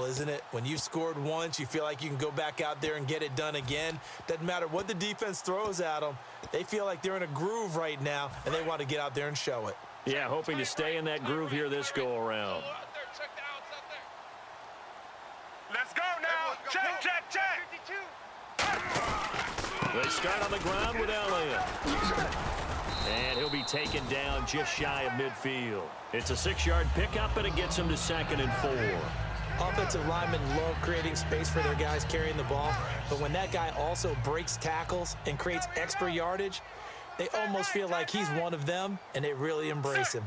Isn't it? When you've scored once, you feel like you can go back out there and get it done again. Doesn't matter what the defense throws at them. They feel like they're in a groove right now, and they want to get out there and show it. Yeah, hoping to stay in that groove here this go-around. Let's go now. Check, check, check. They start on the ground with Elliott. And he'll be taken down just shy of midfield. It's a 6-yard pickup, and it gets him to 2nd and 4. Offensive linemen love creating space for their guys carrying the ball, but when that guy also breaks tackles and creates extra yardage, they almost feel like he's one of them, and they really embrace him.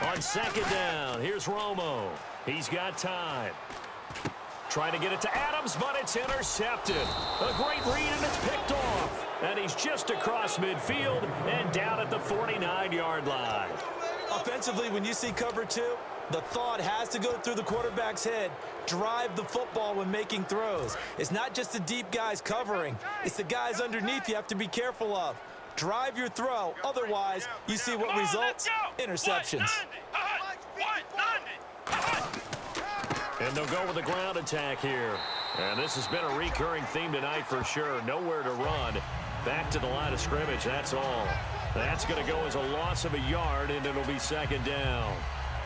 On 2nd down, here's Romo. He's got time. Trying to get it to Adams, but it's intercepted. A great read, and it's picked off. And he's just across midfield and down at the 49-yard line. Offensively, when you see cover 2, the thought has to go through the quarterback's head. Drive the football when making throws. It's not just the deep guys covering. It's the guys underneath you have to be careful of. Drive your throw. Otherwise, you see what results? Interceptions. And they'll go with the ground attack here. And this has been a recurring theme tonight for sure. Nowhere to run. Back to the line of scrimmage, that's all. That's going to go as a loss of a yard, and it'll be 2nd down.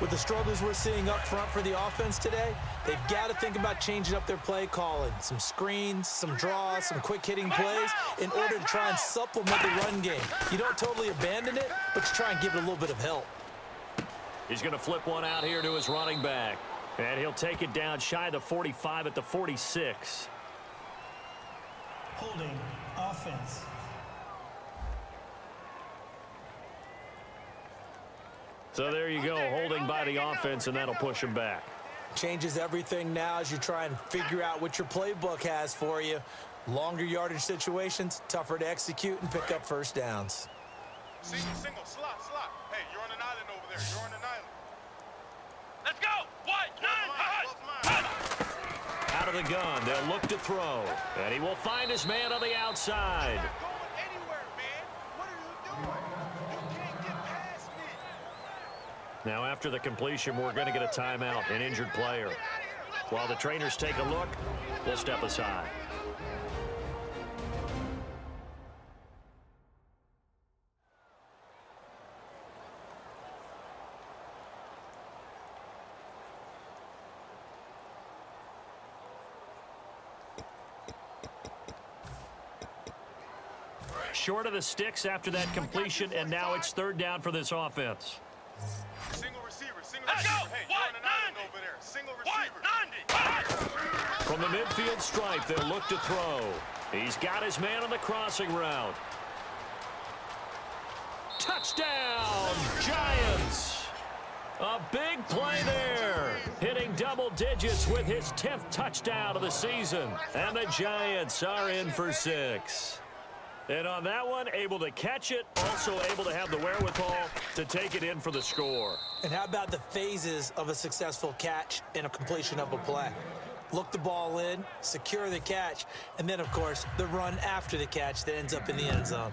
With the struggles we're seeing up front for the offense today, they've got to think about changing up their play calling. Some screens, some draws, some quick-hitting plays in order to try and supplement the run game. You don't totally abandon it, but you try and give it a little bit of help. He's going to flip one out here to his running back. And he'll take it down shy of the 45 at the 46. Holding offense. So there you go, holding by the offense, and that'll push him back. Changes everything now as you try and figure out what your playbook has for you. Longer yardage situations, tougher to execute and pick up first downs. Single, slot. Hey, you're on an island over there. You're on an island. Let's go! Out of the gun, they'll look to throw. And he will find his man on the outside. Now after the completion, we're going to get a timeout, an injured player. While the trainers take a look, we'll step aside. Short of the sticks after that completion, and now it's 3rd down for this offense. Single receiver. Hey, you're on an island over there. Single receiver. From the midfield stripe, they'll look to throw. He's got his man on the crossing route. Touchdown, Giants! A big play there. Hitting double digits with his 10th touchdown of the season. And the Giants are in for 6. And on that one, able to catch it, also able to have the wherewithal to take it in for the score. And how about the phases of a successful catch and a completion of a play? Look the ball in, secure the catch, and then, of course, the run after the catch that ends up in the end zone.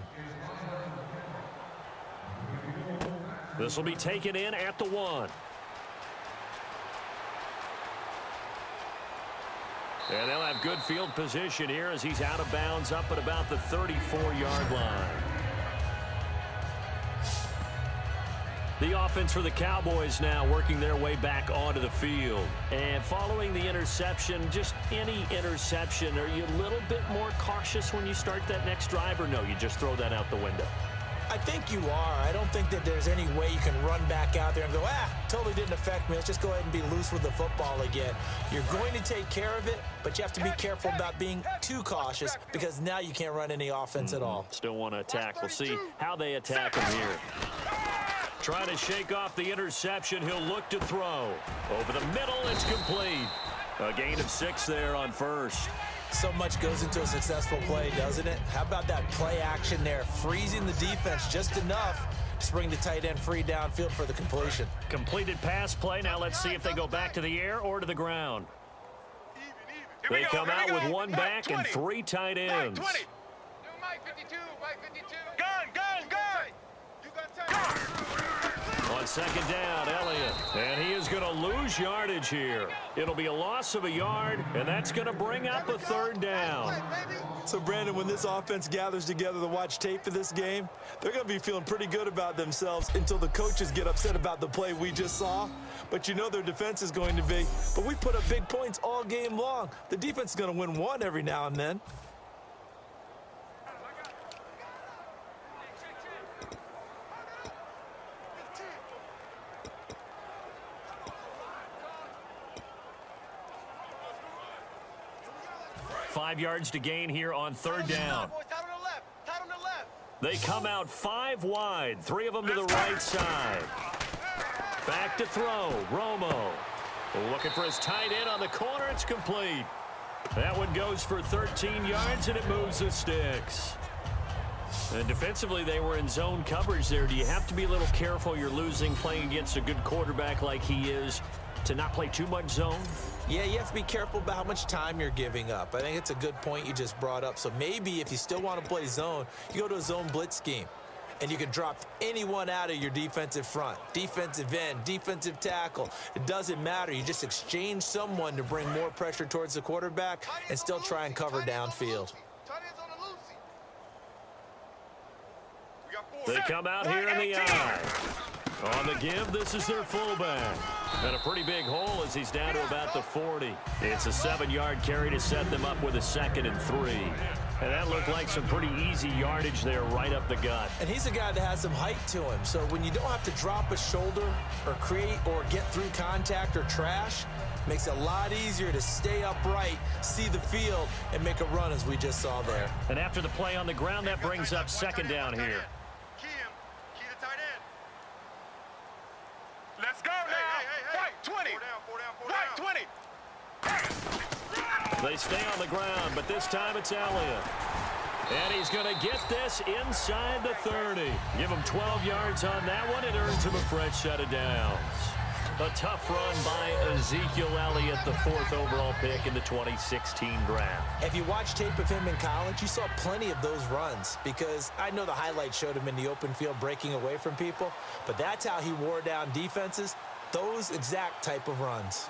This will be taken in at the 1. And they'll have good field position here as he's out of bounds up at about the 34-yard line. The offense for the Cowboys now working their way back onto the field. And following the interception, just any interception, are you a little bit more cautious when you start that next drive, or no, you just throw that out the window? I think you are. I don't think that there's any way you can run back out there and go, totally didn't affect me. Let's just go ahead and be loose with the football again. You're going to take care of it, but you have to be careful about being too cautious because now you can't run any offense at all. Still want to attack. We'll see how they attack him here. Trying to shake off the interception. He'll look to throw. Over the middle, it's complete. A gain of 6 there on 1st. So much goes into a successful play, doesn't it? How about that play action there? Freezing the defense just enough to bring the tight end free downfield for the completion. Completed pass play. Now let's see if they go back to the air or to the ground. They come out with 1 back and 3 tight ends. On second down, Elliott. And he is going to lose yardage here. It'll be a loss of a yard, and that's going to bring up a third down. So, Brandon, when this offense gathers together to watch tape for this game, they're going to be feeling pretty good about themselves until the coaches get upset about the play we just saw. But you know their defense is going to be. But we put up big points all game long. The defense is going to win one every now and then. Five yards to gain here on third down. They come out 5 wide, 3 of them to the right side. Back to throw, Romo. Looking for his tight end on the corner, it's complete. That one goes for 13 yards, and it moves the sticks. And defensively, they were in zone coverage there. Do you have to be a little careful you're losing playing against a good quarterback like he is to not play too much zone? Yeah, you have to be careful about how much time you're giving up. I think it's a good point you just brought up. So maybe if you still want to play zone, you go to a zone blitz scheme. And you can drop anyone out of your defensive front. Defensive end, defensive tackle. It doesn't matter. You just exchange someone to bring more pressure towards the quarterback and still try and cover downfield. They come out here in the eye. On the give, this is their fullback. And a pretty big hole as he's down to about the 40. It's a 7-yard carry to set them up with a 2nd and 3. And that looked like some pretty easy yardage there right up the gut. And he's a guy that has some height to him. So when you don't have to drop a shoulder or create or get through contact or trash, makes it a lot easier to stay upright, see the field, and make a run as we just saw there. And after the play on the ground, that brings up second down here. Key the tight end. Let's go now. Right, 20. Right, 20. They stay on the ground, but this time it's Elliott. And he's going to get this inside the 30. Give him 12 yards on that one. It earns him a fresh set of downs. A tough run by Ezekiel Elliott, the 4th overall pick in the 2016 draft. If you watch tape of him in college, you saw plenty of those runs because I know the highlights showed him in the open field breaking away from people, but that's how he wore down defenses, those exact type of runs.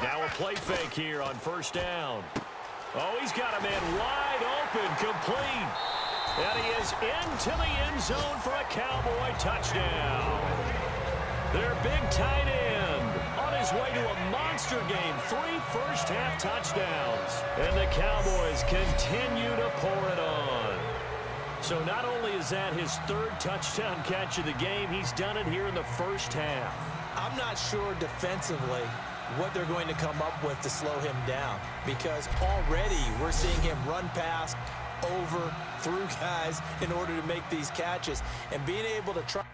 Now a play fake here on first down. Oh, he's got a man wide open, complete. And he is into the end zone for a Cowboy touchdown. Their big tight end on his way to a monster game. 3 first-half touchdowns. And the Cowboys continue to pour it on. So not only is that his 3rd touchdown catch of the game, he's done it here in the first half. I'm not sure defensively what they're going to come up with to slow him down because already we're seeing him run past, over, through guys in order to make these catches and being able to try